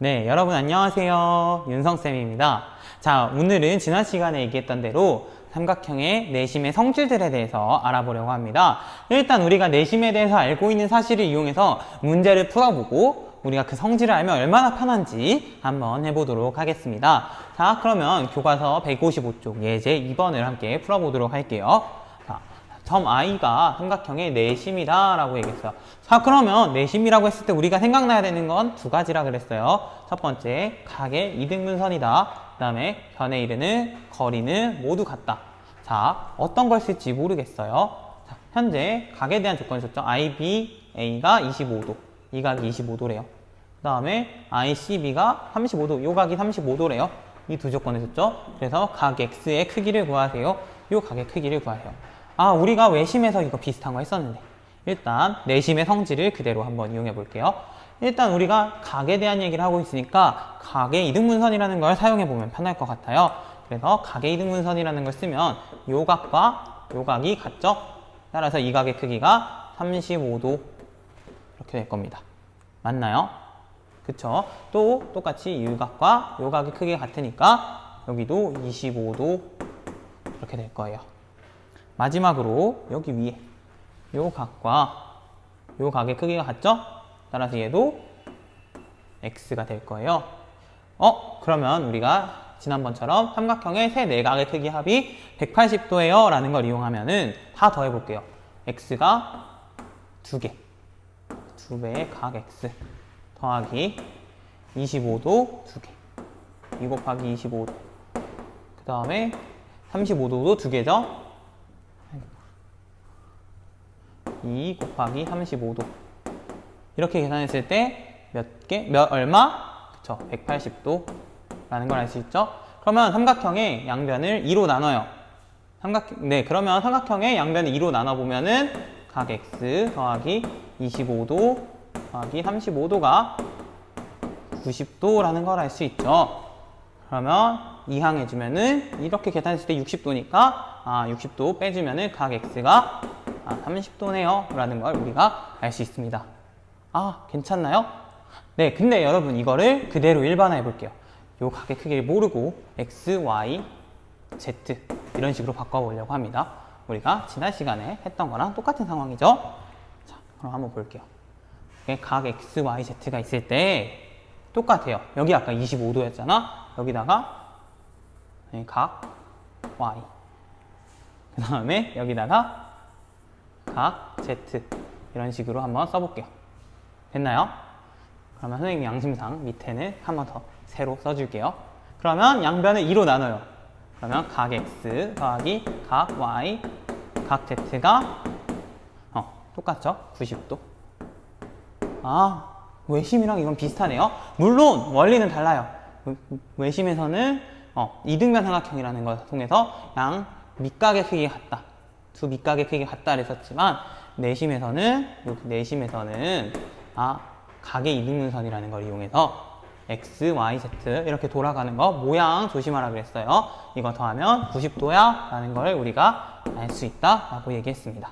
네, 여러분 안녕하세요. 윤성쌤입니다. 자, 오늘은 지난 시간에 얘기했던 대로 삼각형의 내심의 성질들에 대해서 알아보려고 합니다. 일단 우리가 내심에 대해서 알고 있는 사실을 이용해서 문제를 풀어보고 우리가 그 성질을 알면 얼마나 편한지 한번 해보도록 하겠습니다. 자, 그러면 교과서 155쪽 예제 2번을 함께 풀어보도록 할게요. 점 I가 삼각형의 내심이다 라고 얘기했어요. 자, 그러면 내심이라고 했을 때 우리가 생각나야 되는 건 두 가지라 그랬어요. 첫 번째, 각의 이등분선이다. 그 다음에 변에 이르는 거리는 모두 같다. 자, 어떤 걸 쓸지 모르겠어요. 자, 현재 각에 대한 조건이 줬죠. IBA가 25도, 이 각이 25도래요. 그 다음에 ICB가 35도, 요 각이 35도래요. 이 두 조건을 줬죠. 그래서 각 X의 크기를 구하세요. 요 각의 크기를 구하세요. 아, 우리가 외심에서 이거 비슷한 거 했었는데 일단 내심의 성질을 그대로 한번 이용해 볼게요. 일단 우리가 각에 대한 얘기를 하고 있으니까 각의 이등분선이라는 걸 사용해 보면 편할 것 같아요. 그래서 각의 이등분선이라는 걸 쓰면 요 각과 요 각이 같죠? 따라서 이 각의 크기가 35도 이렇게 될 겁니다. 맞나요? 그쵸? 또 똑같이 이 각과 요 각의 크기가 같으니까 여기도 25도 이렇게 될 거예요. 마지막으로 여기 위에 요 각과 요 각의 크기가 같죠? 따라서 얘도 x가 될 거예요. 그러면 우리가 지난번처럼 삼각형의 세 내각의 크기 합이 180도예요 라는 걸 이용하면은 다 더해볼게요. x가 2개, 2배의 각 x 더하기 25도 2개, 2 곱하기 25도, 그 다음에 35도도 2개죠? 2 곱하기 35도. 이렇게 계산했을 때 몇 개? 얼마? 그쵸, 180도 라는 걸 알 수 있죠? 그러면 삼각형의 양변을 2로 나눠요. 그러면 삼각형의 양변을 2로 나눠보면은 각 x 더하기 25도 더하기 35도가 90도라는 걸 알 수 있죠. 그러면 이항해주면은 이렇게 계산했을 때 60도니까 60도 빼주면은 각 x가 30도네요 라는 걸 우리가 알 수 있습니다. 괜찮나요? 네, 근데 여러분 이거를 그대로 일반화해 볼게요. 요 각의 크기를 모르고 x, y, z 이런 식으로 바꿔보려고 합니다. 우리가 지난 시간에 했던 거랑 똑같은 상황이죠. 자, 그럼 한번 볼게요. 각 x, y, z가 있을 때 똑같아요. 여기 아까 25도였잖아. 여기다가 각 y, 그 다음에 여기다가 각 z 이런 식으로 한번 써볼게요. 됐나요? 그러면 선생님 양심상 밑에는 한 번 더 새로 써줄게요. 그러면 양변을 2로 나눠요. 그러면 각 x 더하기 각 y, 각 z가 똑같죠? 90도. 외심이랑 이건 비슷하네요. 물론 원리는 달라요. 외심에서는 이등변 삼각형이라는 걸 통해서 양 밑각의 크기가 같다, 두 밑각의 크기가 같다 그랬었지만 내심에서는 각의 이등분선이라는 걸 이용해서 x, y, z 이렇게 돌아가는 거 모양 조심하라 그랬어요. 이거 더하면 90도야 라는 걸 우리가 알 수 있다 라고 얘기했습니다.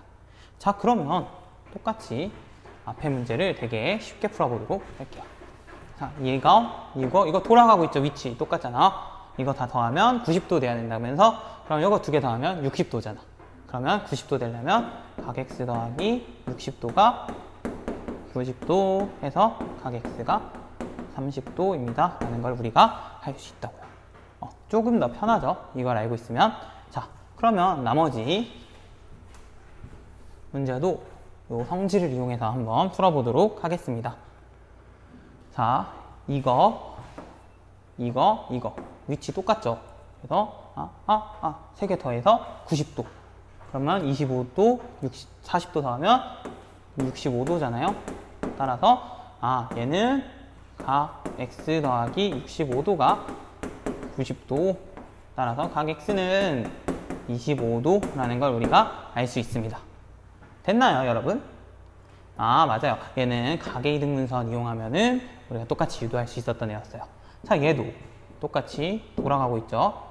자, 그러면 똑같이 앞에 문제를 되게 쉽게 풀어보도록 할게요. 자, 이거 돌아가고 있죠. 위치 똑같잖아. 이거 다 더하면 90도 돼야 된다면서, 그럼 이거 두 개 더하면 60도잖아. 그러면 90도 되려면 각 x 더하기 60도가 90도 해서 각 x가 30도입니다 라는 걸 우리가 할 수 있다고요. 조금 더 편하죠, 이걸 알고 있으면. 자, 그러면 나머지 문제도 이 성질을 이용해서 한번 풀어보도록 하겠습니다. 자, 이거 위치 똑같죠? 그래서 세 개 더해서 90도. 그러면 25도, 40도 더하면 65도잖아요. 따라서 얘는 각 x 더하기 65도가 90도. 따라서 각 x는 25도라는 걸 우리가 알 수 있습니다. 됐나요, 여러분? 맞아요. 얘는 각의 이등분선 이용하면은 우리가 똑같이 유도할 수 있었던 애였어요. 자, 얘도 똑같이 돌아가고 있죠.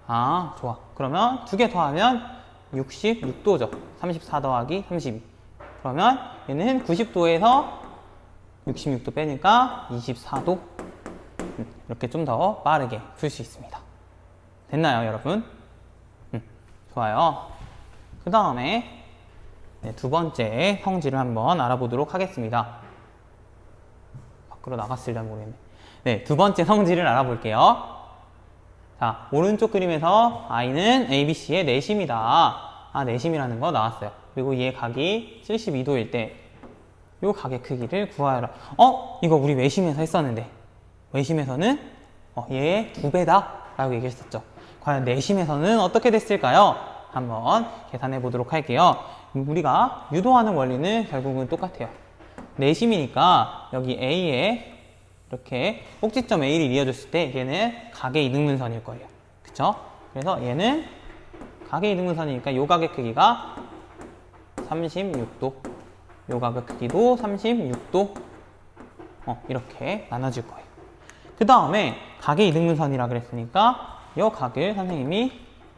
좋아. 그러면 두 개 더하면 66도죠. 34 더하기 32. 그러면 얘는 90도에서 66도 빼니까 24도 이렇게 좀 더 빠르게 풀 수 있습니다. 됐나요, 여러분? 좋아요. 그 다음에 두 번째 성질을 한번 알아보도록 하겠습니다. 밖으로 나갔을려나 모르겠네. 네, 두 번째 성질을 알아볼게요. 자, 오른쪽 그림에서 i는 ABC의 내심이다. 내심이라는 거 나왔어요. 그리고 얘 각이 72도일 때 요 각의 크기를 구하여라. 이거 우리 외심에서 했었는데 외심에서는 얘의 2배다 라고 얘기했었죠. 과연 내심에서는 어떻게 됐을까요? 한번 계산해 보도록 할게요. 우리가 유도하는 원리는 결국은 똑같아요. 내심이니까 여기 A에 이렇게 꼭지점 A를 이어줬을 때 얘는 각의 이등분선일 거예요. 그쵸? 그래서 얘는 각의 이등분선이니까 요 각의 크기가 36도, 요 각의 크기도 36도 이렇게 나눠질 거예요. 그 다음에 각의 이등분선이라 그랬으니까 요 각을 선생님이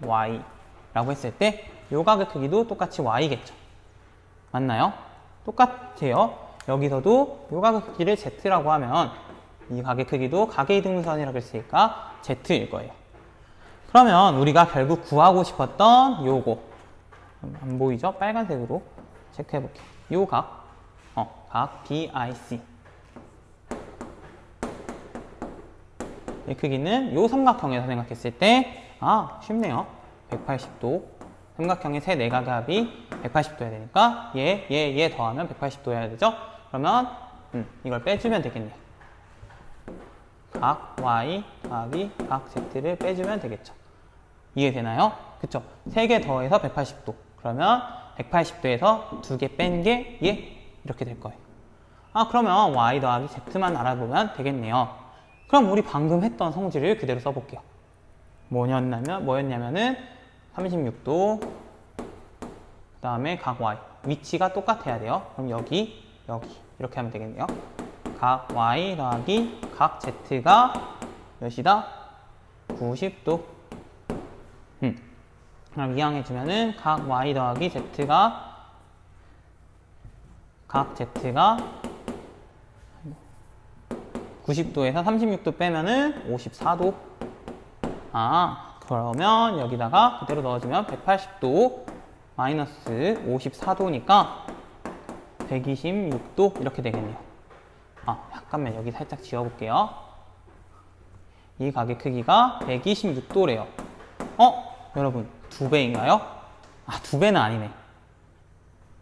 Y라고 했을 때 요 각의 크기도 똑같이 Y겠죠. 맞나요? 똑같아요. 여기서도 요 각의 크기를 Z라고 하면 이 각의 크기도 각의 이등분선이라고 했으니까 Z일 거예요. 그러면 우리가 결국 구하고 싶었던 요거 안 보이죠? 빨간색으로 체크해 볼게요. 요 각, 각 BIC 이 크기는 요 삼각형에서 생각했을 때 쉽네요. 180도 삼각형의 세 내각의 합이 180도여야 되니까 얘 더하면 180도여야 되죠? 그러면 이걸 빼주면 되겠네요. 각 Y 더하기 각 Z를 빼주면 되겠죠. 이해되나요? 그쵸? 3개 더해서 180도. 그러면 180도에서 2개 뺀 게 얘 이렇게 될 거예요. 그러면 Y 더하기 Z만 알아보면 되겠네요. 그럼 우리 방금 했던 성질을 그대로 써볼게요. 뭐였냐면은 36도 그 다음에 각 Y 위치가 똑같아야 돼요. 그럼 여기 이렇게 하면 되겠네요. 각 Y 더하기 각 Z가 몇이다? 90도. 그럼 이항해주면은 각 Y 더하기 Z가 각 Z가 90도에서 36도 빼면은 54도. 그러면 여기다가 그대로 넣어주면 180도 마이너스 54도니까 126도 이렇게 되겠네요. 잠깐만 여기 살짝 지워볼게요. 이 각의 크기가 126도래요. 여러분 2배인가요? 2배는 아니네.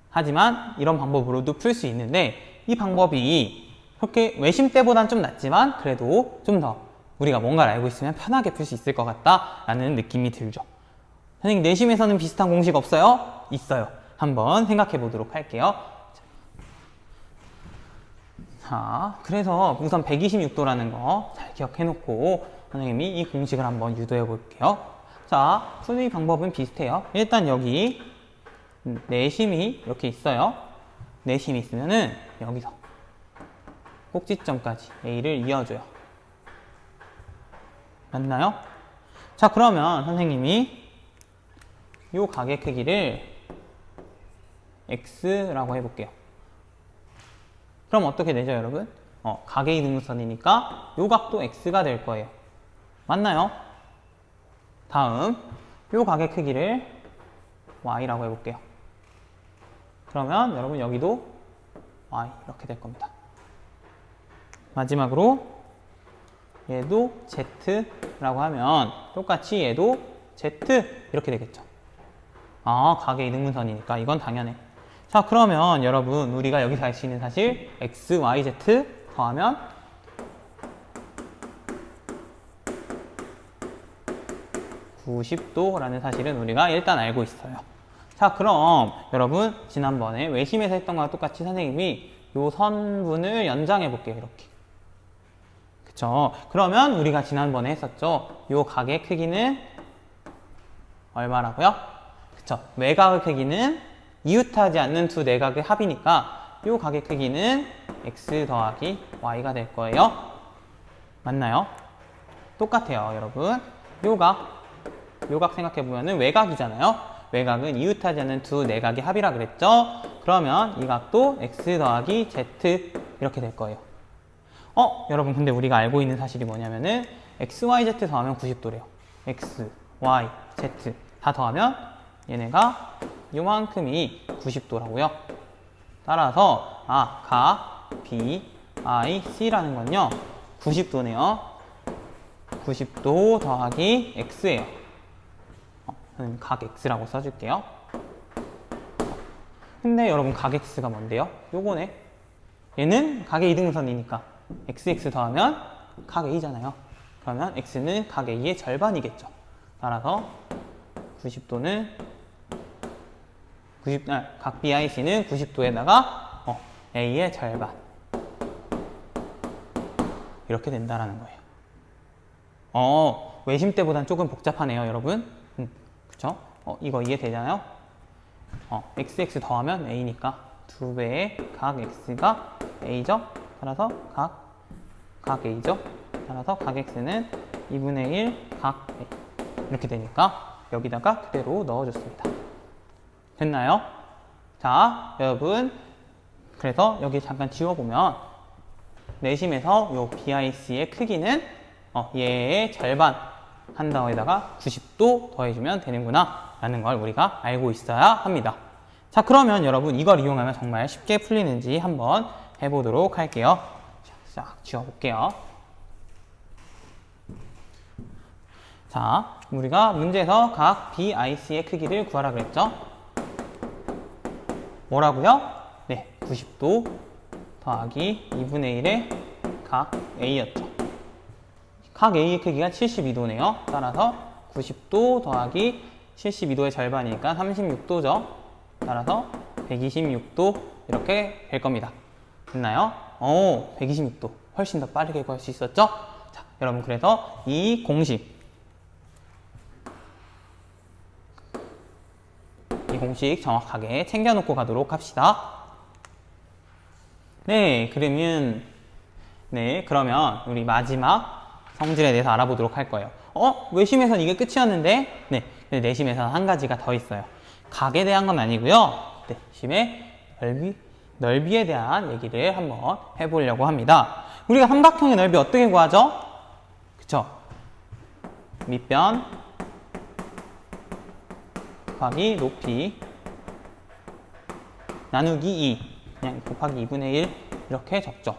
하지만 이런 방법으로도 풀 수 있는데 이 방법이 그렇게 외심 때보단 좀 낫지만 그래도 좀 더 우리가 뭔가를 알고 있으면 편하게 풀 수 있을 것 같다라는 느낌이 들죠. 선생님 내심에서는 비슷한 공식 없어요? 있어요. 한번 생각해 보도록 할게요. 자, 그래서 우선 126도라는 거 잘 기억해 놓고 선생님이 이 공식을 한번 유도해 볼게요. 자, 풀이 방법은 비슷해요. 일단 여기 내심이 이렇게 있어요. 내심이 있으면은 여기서 꼭지점까지 A를 이어줘요. 맞나요? 자, 그러면 선생님이 이 각의 크기를 X라고 해볼게요. 그럼 어떻게 되죠, 여러분? 각의 이등분선이니까 이 각도 X가 될 거예요. 맞나요? 다음, 이 각의 크기를 Y라고 해볼게요. 그러면 여러분 여기도 Y 이렇게 될 겁니다. 마지막으로 얘도 Z라고 하면 똑같이 얘도 Z 이렇게 되겠죠. 각의 이등분선이니까 이건 당연해. 자, 그러면 여러분 우리가 여기서 알 수 있는 사실 X, Y, Z 더하면 (90도)라는 사실은 우리가 일단 알고 있어요. 자, 그럼 여러분 지난번에 외심에서 했던 거와 똑같이 선생님이 요 선분을 연장해 볼게요. 이렇게. 그쵸? 그러면 우리가 지난번에 했었죠. 요 각의 크기는 얼마라고요? 그쵸? 외곽의 크기는 이웃하지 않는 두 내각의 합이니까 요 각의 크기는 x 더하기 y가 될 거예요. 맞나요? 똑같아요, 여러분. 요각 생각해보면 외곽이잖아요. 외곽은 이웃하지 않는 두 내각의 합이라 그랬죠? 그러면 이 각도 x 더하기 z 이렇게 될 거예요. 여러분 근데 우리가 알고 있는 사실이 뭐냐면은 XYZ 더하면 90도래요. X, Y, Z 다 더하면 얘네가 요만큼이 90도라고요. 따라서 각 B, I, C라는 건요 90도네요. 90도 더하기 X예요. 저는 각 X라고 써줄게요. 근데 여러분 각 X가 뭔데요? 요거네. 얘는 각의 이등분선이니까 XX 더하면 각 A잖아요. 그러면 X는 각 A의 절반이겠죠. 따라서 90도는 각 BIC는 90도에다가 A의 절반 이렇게 된다라는 거예요. 외심 때보단 조금 복잡하네요, 여러분. 그쵸? 이거 이해되잖아요? XX 더하면 A니까 2배의 각 X가 A죠? 따라서 각 A죠? 따라서 각 X는 2분의 1 각 A 이렇게 되니까 여기다가 그대로 넣어줬습니다. 됐나요? 자, 여러분 그래서 여기 잠깐 지워보면 내심에서 요 BIC의 크기는 얘의 절반 한 다음에다가 90도 더해주면 되는구나 라는 걸 우리가 알고 있어야 합니다. 자, 그러면 여러분 이걸 이용하면 정말 쉽게 풀리는지 한번 해보도록 할게요. 싹 지워볼게요. 자, 우리가 문제에서 각 BIC의 크기를 구하라 그랬죠? 뭐라고요? 네, 90도 더하기 2분의 1의 각 A였죠. 각 A의 크기가 72도네요. 따라서 90도 더하기 72도의 절반이니까 36도죠. 따라서 126도 이렇게 될 겁니다. 됐나요? 126도. 훨씬 더 빠르게 구할 수 있었죠? 자, 여러분 그래서 이 공식 정확하게 챙겨놓고 가도록 합시다. 네, 그러면 우리 마지막 성질에 대해서 알아보도록 할 거예요. 외심에선 이게 끝이었는데, 네, 내심에서는 한 가지가 더 있어요. 각에 대한 건 아니고요. 내심의 넓이에 대한 얘기를 한번 해보려고 합니다. 우리가 삼각형의 넓이 어떻게 구하죠? 그쵸? 밑변 곱하기 높이 나누기 2 그냥 곱하기 2분의 1 이렇게 적죠.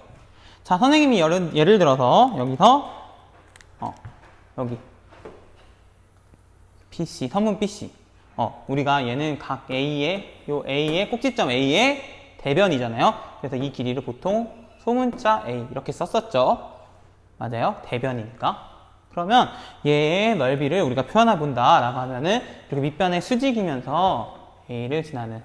자, 선생님이 예를 들어서 여기서 여기 BC, 선분 BC 우리가 얘는 각 A의 꼭지점 A의 대변이잖아요. 그래서 이 길이를 보통 소문자 A 이렇게 썼었죠. 맞아요? 대변이니까. 그러면 얘의 넓이를 우리가 표현해 본다 라고 하면은 이렇게 밑변에 수직이면서 A를 지나는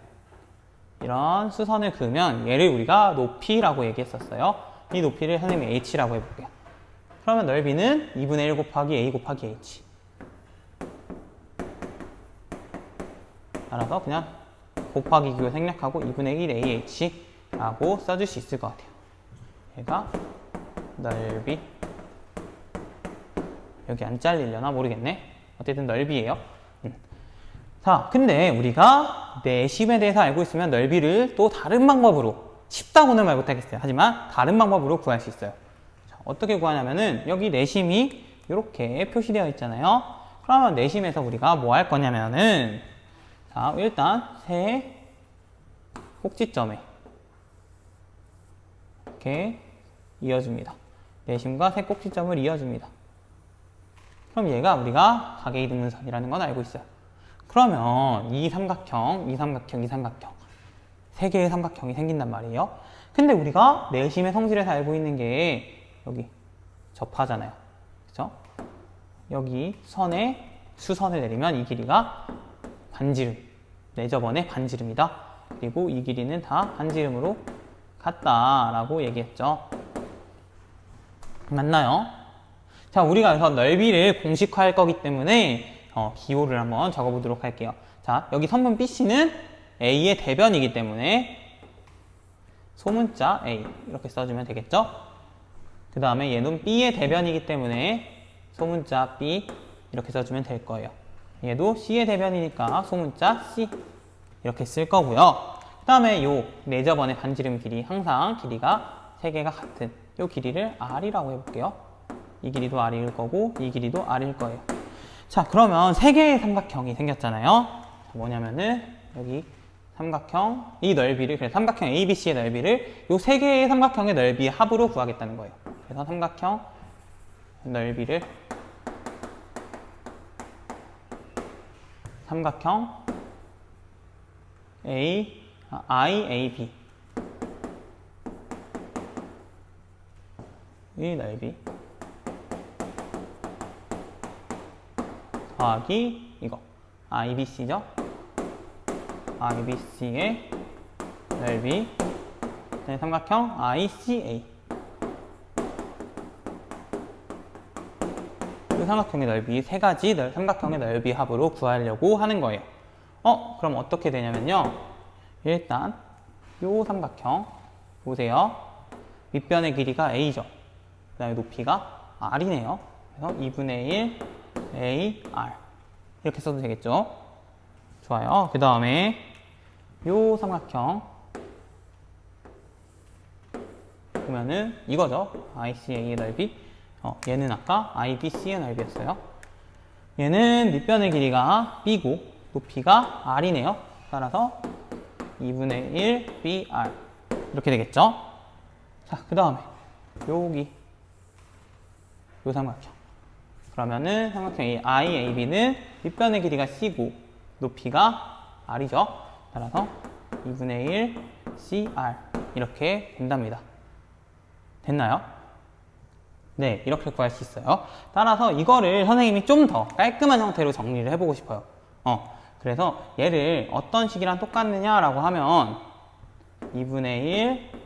이런 수선을 그으면 얘를 우리가 높이라고 얘기했었어요. 이 높이를 선생님이 H라고 해볼게요. 그러면 넓이는 2분의 1 곱하기 A 곱하기 H. 따라서 그냥 곱하기 기호 생략하고 2분의 1 AH라고 써줄 수 있을 것 같아요. 얘가 넓이. 여기 안 잘리려나 모르겠네. 어쨌든 넓이에요. 자, 근데 우리가 내심에 대해서 알고 있으면 넓이를 또 다른 방법으로, 쉽다고는 말 못하겠어요. 하지만 다른 방법으로 구할 수 있어요. 자, 어떻게 구하냐면은 여기 내심이 이렇게 표시되어 있잖아요. 그러면 내심에서 우리가 뭐 할 거냐면은 자, 일단 세 꼭지점에 이렇게 이어줍니다. 내심과 세 꼭지점을 이어줍니다. 그럼 얘가 우리가 각의 이등분선이라는 건 알고 있어요. 그러면 이 삼각형 세 개의 삼각형이 생긴단 말이에요. 근데 우리가 내심의 성질에서 알고 있는 게 여기 접하잖아요. 그죠? 여기 선에 수선을 내리면 이 길이가 반지름, 내접원의 반지름이다. 그리고 이 길이는 다 반지름으로 같다라고 얘기했죠. 맞나요? 자, 우리가 그래서 넓이를 공식화할 거기 때문에 기호를 한번 적어보도록 할게요. 자, 여기 선분 BC는 A의 대변이기 때문에 소문자 A 이렇게 써주면 되겠죠? 그 다음에 얘는 B의 대변이기 때문에 소문자 B 이렇게 써주면 될 거예요. 얘도 C의 대변이니까 소문자 C 이렇게 쓸 거고요. 그 다음에 요 내접원의 반지름 길이 항상 길이가 세 개가 같은 이 길이를 R이라고 해볼게요. 이 길이도 R일 거고 이 길이도 R일 거예요. 자, 그러면 세 개의 삼각형이 생겼잖아요. 뭐냐면은 여기 삼각형 이 넓이를, 그래서 삼각형 ABC의 넓이를 이 세 개의 삼각형의 넓이의 합으로 구하겠다는 거예요. 그래서 삼각형 넓이를 삼각형 IAB 이 넓이 더하기 이거 IBC죠. IBC의 넓이 삼각형 ICA 이 삼각형의 넓이 세 가지 삼각형의 넓이 합으로 구하려고 하는 거예요. 그럼 어떻게 되냐면요. 일단 이 삼각형 보세요. 밑변의 길이가 A죠. 그 다음에 높이가 R이네요. 그래서 2분의 1 AR 이렇게 써도 되겠죠. 좋아요. 그 다음에 요 삼각형 보면은 이거죠. ICA의 넓이. 얘는 아까 IBC의 넓이였어요. 얘는 밑변의 길이가 B고 높이가 R이네요. 따라서 2분의 1 BR 이렇게 되겠죠. 자, 그 다음에 여기 요 삼각형 그러면은 삼각형 IAB는 밑변의 길이가 C고 높이가 R이죠. 따라서 2분의 1 CR 이렇게 된답니다. 됐나요? 네, 이렇게 구할 수 있어요. 따라서 이거를 선생님이 좀 더 깔끔한 형태로 정리를 해보고 싶어요. 그래서 얘를 어떤 식이랑 똑같느냐라고 하면 2분의 1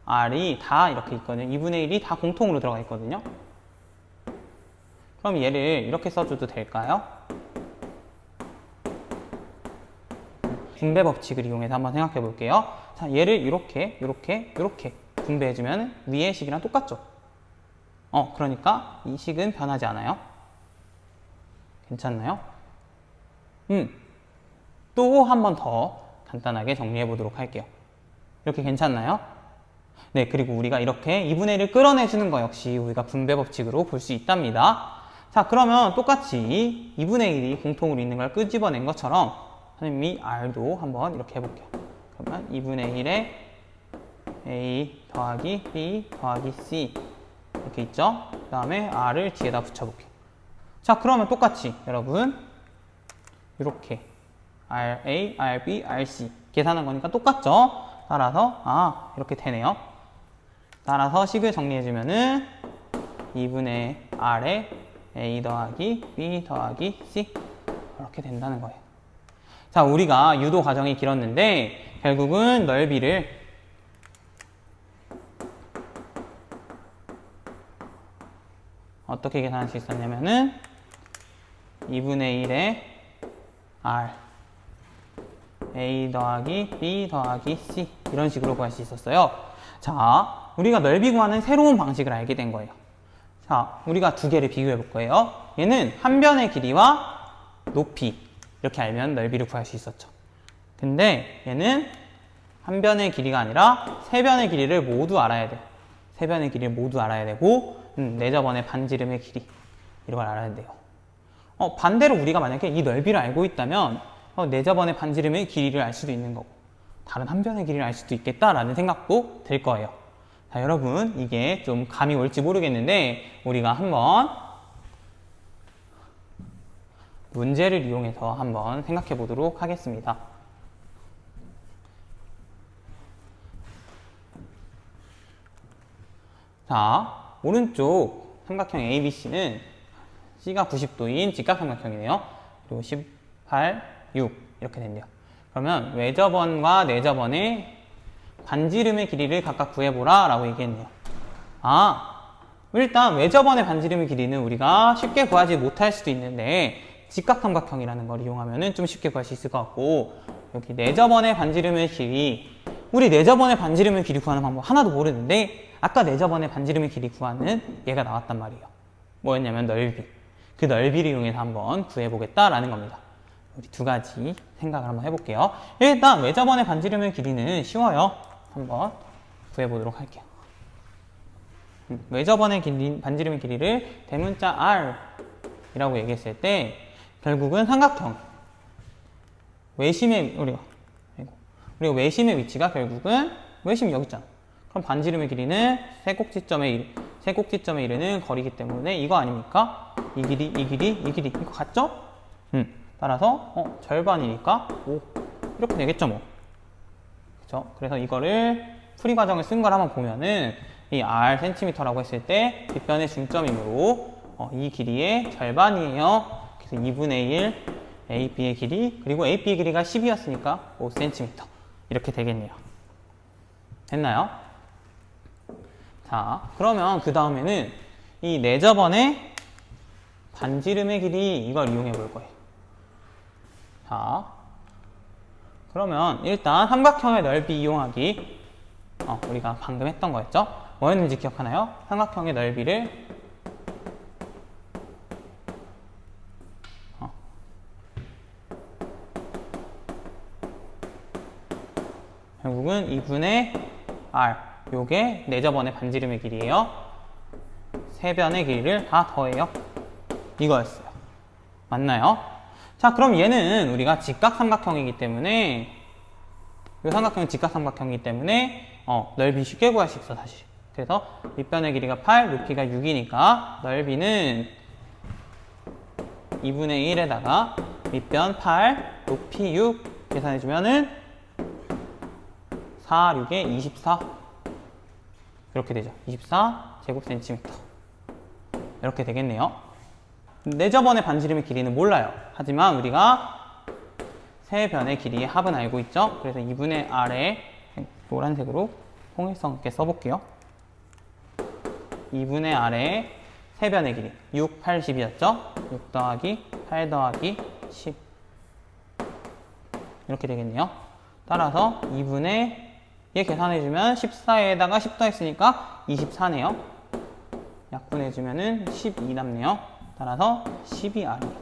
R이 다 이렇게 있거든요. 2분의 1이 다 공통으로 들어가 있거든요. 그럼 얘를 이렇게 써줘도 될까요? 분배 법칙을 이용해서 한번 생각해 볼게요. 자, 얘를 이렇게 분배해주면 위의 식이랑 똑같죠? 그러니까 이 식은 변하지 않아요. 괜찮나요? 또 한 번 더 간단하게 정리해 보도록 할게요. 이렇게 괜찮나요? 네, 그리고 우리가 이렇게 2분의 1을 끌어내주는 거 역시 우리가 분배 법칙으로 볼 수 있답니다. 자, 그러면 똑같이 2분의 1이 공통으로 있는 걸 끄집어낸 것처럼 선생님이 R도 한번 이렇게 해볼게요. 그러면 2분의 1에 A 더하기 B 더하기 C 이렇게 있죠? 그 다음에 R을 뒤에다 붙여볼게요. 자, 그러면 똑같이 여러분 이렇게 RA, RB, RC 계산한 거니까 똑같죠? 따라서 이렇게 되네요. 따라서 식을 정리해주면은 2분의 R에 A 더하기 B 더하기 C 이렇게 된다는 거예요. 자, 우리가 유도 과정이 길었는데 결국은 넓이를 어떻게 계산할 수 있었냐면은 2분의 1에 R A 더하기 B 더하기 C 이런 식으로 구할 수 있었어요. 자, 우리가 넓이 구하는 새로운 방식을 알게 된 거예요. 자, 우리가 두 개를 비교해 볼 거예요. 얘는 한 변의 길이와 높이 이렇게 알면 넓이를 구할 수 있었죠. 근데 얘는 한 변의 길이가 아니라 세 변의 길이를 모두 알아야 돼. 세 변의 길이를 모두 알아야 되고 내저번의 반지름의 길이 이런 걸 알아야 돼요. 반대로 우리가 만약에 이 넓이를 알고 있다면 내저번의 반지름의 길이를 알 수도 있는 거고 다른 한 변의 길이를 알 수도 있겠다라는 생각도 들 거예요. 자, 여러분 이게 좀 감이 올지 모르겠는데 우리가 한번 문제를 이용해서 한번 생각해 보도록 하겠습니다. 자, 오른쪽 삼각형 ABC는 C가 90도인 직각삼각형이네요. 그리고 18, 6 이렇게 된대요. 그러면 외접원과 내접원의 반지름의 길이를 각각 구해보라 라고 얘기했네요. 일단 외접원의 반지름의 길이는 우리가 쉽게 구하지 못할 수도 있는데 직각삼각형이라는 걸 이용하면 좀 쉽게 구할 수 있을 것 같고, 여기 내접원의 반지름의 길이, 우리 내접원의 반지름의 길이 구하는 방법 하나도 모르는데 아까 내접원의 반지름의 길이 구하는 얘가 나왔단 말이에요. 뭐였냐면 넓이. 그 넓이를 이용해서 한번 구해보겠다라는 겁니다. 우리 두 가지 생각을 한번 해볼게요. 일단 외접원의 반지름의 길이는 쉬워요. 한번 구해보도록 할게요. 외접원의 반지름의 길이를 대문자 R 이라고 얘기했을 때 결국은 삼각형 외심의 우리가 외심의 위치가 결국은 외심이 여기 있잖아. 그럼 반지름의 길이는 세 꼭지점에 이르는 거리이기 때문에 이거 아닙니까? 이 길이 이거 같죠? 따라서 절반이니까 5 이렇게 되겠죠 뭐. 그렇죠? 그래서 이거를 풀이 과정을 쓴 걸 한번 보면은 이 R cm라고 했을 때 빗변의 중점이므로 이 길이의 절반이에요. 그래서 2분의 1 AB의 길이 그리고 AB의 길이가 10이었으니까 5cm 이렇게 되겠네요. 됐나요? 자, 그러면 그 다음에는 이 내접원의 반지름의 길이 이걸 이용해 볼 거예요. 자, 그러면 일단 삼각형의 넓이 이용하기 우리가 방금 했던 거였죠? 뭐였는지 기억하나요? 삼각형의 넓이를 결국은 2분의 R 요게 내접원의 반지름의 길이에요. 세 변의 길이를 다 더해요. 이거였어요. 맞나요? 자, 그럼 얘는 우리가 직각삼각형이기 때문에 이 삼각형은 직각삼각형이기 때문에 넓이 쉽게 구할 수 있어 사실. 그래서 밑변의 길이가 8, 높이가 6이니까 넓이는 2분의 1에다가 밑변 8, 높이 6 계산해주면은 4, 6에 24 이렇게 되죠. 24 제곱센티미터 이렇게 되겠네요. 내접원의 반지름의 길이는 몰라요. 하지만 우리가 세 변의 길이의 합은 알고 있죠. 그래서 2분의 R에 노란색으로 통일성 있게 써볼게요. 2분의 R에 세 변의 길이 6, 8, 10이었죠. 6 더하기 8 더하기 10 이렇게 되겠네요. 따라서 2분의 얘 계산해주면 14에다가 10 더했으니까 24네요. 약분해주면은 12 남네요. 따라서 12R이에요.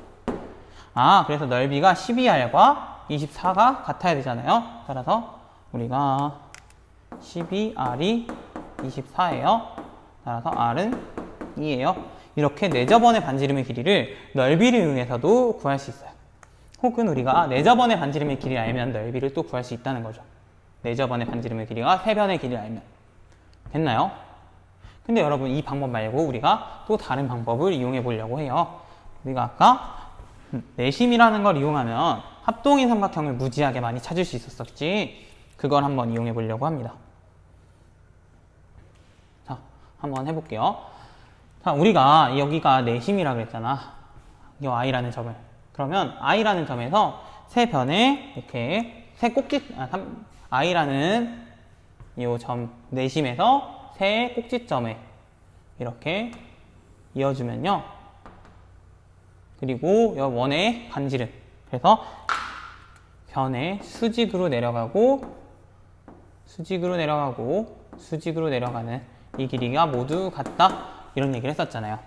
그래서 넓이가 12R과 24가 같아야 되잖아요. 따라서 우리가 12R이 24예요. 따라서 R은 2예요. 이렇게 내접원의 반지름의 길이를 넓이를 이용해서도 구할 수 있어요. 혹은 우리가 내접원의 반지름의 길이를 알면 넓이를 또 구할 수 있다는 거죠. 내접원의 반지름의 길이가 세 변의 길이를 알면. 됐나요? 근데 여러분 이 방법 말고 우리가 또 다른 방법을 이용해 보려고 해요. 우리가 아까 내심이라는 걸 이용하면 합동인 삼각형을 무지하게 많이 찾을 수 있었었지. 그걸 한번 이용해 보려고 합니다. 자, 한번 해볼게요. 자, 우리가 여기가 내심이라 그랬잖아. 이 I라는 점을. 그러면 I라는 점에서 세 변에 이렇게 세 꼭지, I라는 이 점 내심에서 세 꼭지점에 이렇게 이어주면요. 그리고 이 원의 반지름. 그래서 변에 수직으로 내려가고 수직으로 내려가는 이 길이가 모두 같다. 이런 얘기를 했었잖아요.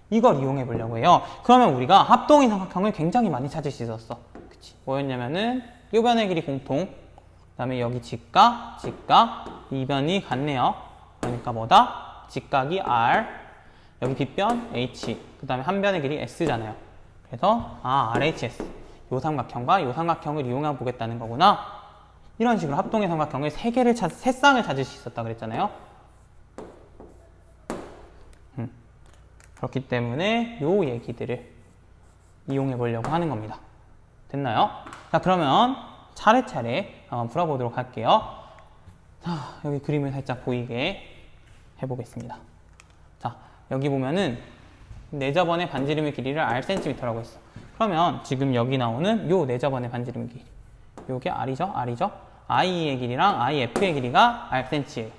이걸 이용해 보려고 해요. 그러면 우리가 합동인 삼각형을 굉장히 많이 찾을 수 있었어. 그치? 뭐였냐면은 이 변의 길이 공통, 그 다음에 여기 직각, 이 변이 같네요. 그러니까 뭐다? 직각이 R, 여기 빗변 H, 그 다음에 한 변의 길이 S잖아요. 그래서 RHS, 요 삼각형과 요 삼각형을 이용해 보겠다는 거구나. 이런 식으로 합동의 삼각형을 세 쌍을 찾을 수 있었다 그랬잖아요. 그렇기 때문에 요 얘기들을 이용해 보려고 하는 겁니다. 됐나요? 자, 그러면 차례차례 한번 풀어보도록 할게요. 자, 여기 그림을 살짝 보이게 해보겠습니다. 자, 여기 보면은 내접원의 반지름의 길이를 Rcm라고 했어. 그러면 지금 여기 나오는 요 내접원의 반지름의 길이, 요게 R이죠? I의 길이랑 IF의 길이가 Rcm예요.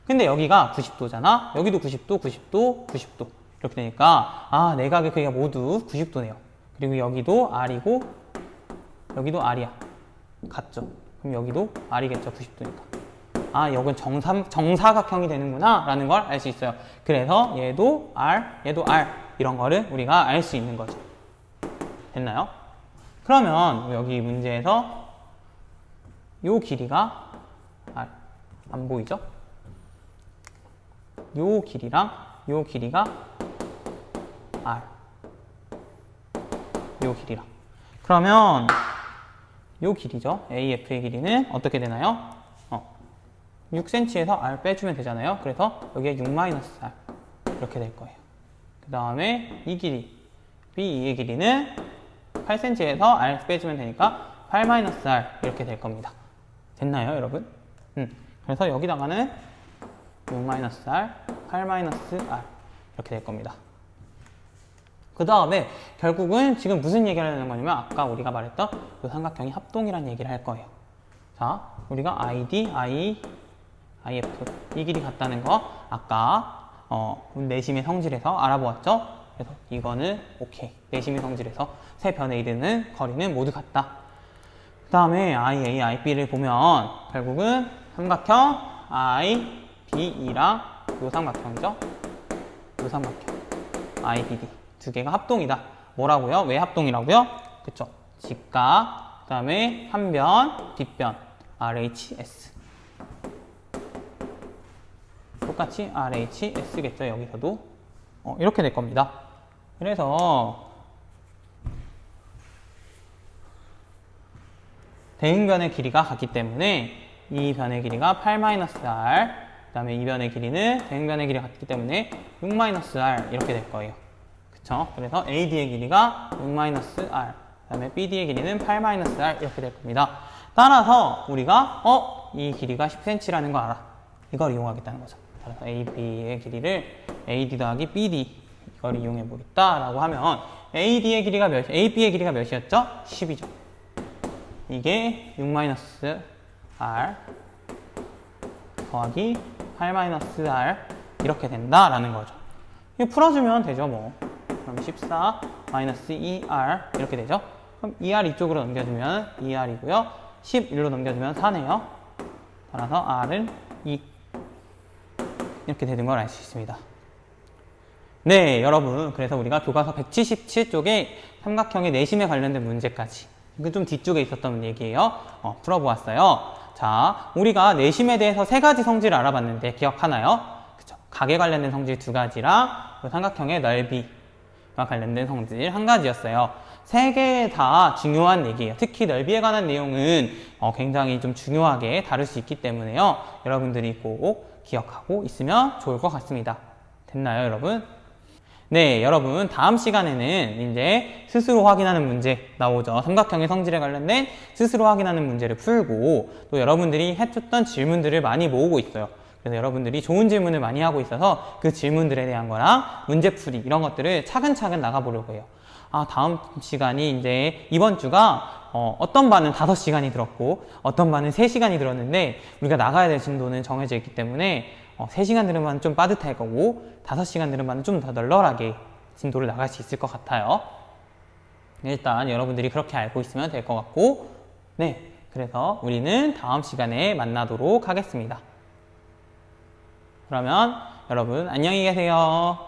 근데 여기가 90도잖아? 여기도 90도, 90도, 90도. 이렇게 되니까 내각의 크기가 모두 90도네요. 그리고 여기도 R이고 여기도 R이야. 같죠? 그럼 여기도 R이겠죠? 90도니까. 여긴 정사각형이 되는구나 라는 걸 알 수 있어요. 그래서 얘도 R, 얘도 R 이런 거를 우리가 알 수 있는 거죠. 됐나요? 그러면 여기 문제에서 요 길이가 R 안 보이죠? 요 길이랑 요 길이가 R. 요 길이랑. 그러면 요 길이죠. AF의 길이는 어떻게 되나요? 6cm에서 R 빼주면 되잖아요. 그래서 여기에 6-R 이렇게 될 거예요. 그 다음에 이 길이 B2의 길이는 8cm에서 R 빼주면 되니까 8-R 이렇게 될 겁니다. 됐나요, 여러분? 그래서 여기다가는 6-R, 8-R 이렇게 될 겁니다. 그 다음에 결국은 지금 무슨 얘기를 하는 거냐면 아까 우리가 말했던 그 삼각형이 합동이라는 얘기를 할 거예요. 자, 우리가 ID, IF 이 길이 같다는 거 아까 내심의 성질에서 알아보았죠? 그래서 이거는 오케이. 내심의 성질에서 세 변에 이르는 거리는 모두 같다. 그 다음에 IA, IB를 보면 결국은 삼각형 IBE랑 요 삼각형이죠? 요 삼각형 IBD 두 개가 합동이다. 뭐라고요? 왜 합동이라고요? 그쵸? 직각, 그 다음에 한 변, 뒷변 RHS 똑같이 RHS겠죠? 여기서도 이렇게 될 겁니다. 그래서 대응변의 길이가 같기 때문에 이 변의 길이가 8-R 그 다음에 이 변의 길이는 대응변의 길이가 같기 때문에 6-R 이렇게 될 거예요. 그쵸? 그래서 AD의 길이가 6-R 그 다음에 BD의 길이는 8-R 이렇게 될 겁니다. 따라서 우리가 이 길이가 10cm라는 거 알아. 이걸 이용하겠다는 거죠. 따라서 AB의 길이를 AD 더하기 BD 이걸 이용해 보겠다 라고 하면 AB의 길이가 몇이었죠? 10이죠. 이게 6-R 더하기 8-R 이렇게 된다라는 거죠. 이거 풀어주면 되죠, 뭐. 그럼 14-2R 이렇게 되죠. 그럼 2R 이쪽으로 넘겨주면 2R이고요. 11로 넘겨주면 4네요. 따라서 R은 2 이렇게 되는 걸 알 수 있습니다. 네, 여러분. 그래서 우리가 교과서 177쪽에 삼각형의 내심에 관련된 문제까지 이건 좀 뒤쪽에 있었던 얘기예요. 풀어보았어요. 자, 우리가 내심에 대해서 세 가지 성질을 알아봤는데 기억하나요? 그쵸? 각에 관련된 성질 두 가지랑 삼각형의 넓이와 관련된 성질 한 가지였어요. 세 개 다 중요한 얘기예요. 특히 넓이에 관한 내용은 굉장히 좀 중요하게 다룰 수 있기 때문에요. 여러분들이 꼭 기억하고 있으면 좋을 것 같습니다. 됐나요, 여러분? 네, 여러분 다음 시간에는 이제 스스로 확인하는 문제 나오죠. 삼각형의 성질에 관련된 스스로 확인하는 문제를 풀고 또 여러분들이 해줬던 질문들을 많이 모으고 있어요. 그래서 여러분들이 좋은 질문을 많이 하고 있어서 그 질문들에 대한 거랑 문제풀이 이런 것들을 차근차근 나가보려고 해요. 다음 시간이 이제 이번 주가 어떤 반은 5시간이 들었고 어떤 반은 3시간이 들었는데 우리가 나가야 될 진도는 정해져 있기 때문에 3시간 들은 반은 좀 빠듯할 거고 5시간 들은 반은 좀 더 널널하게 진도를 나갈 수 있을 것 같아요. 일단 여러분들이 그렇게 알고 있으면 될 것 같고 네, 그래서 우리는 다음 시간에 만나도록 하겠습니다. 그러면 여러분 안녕히 계세요.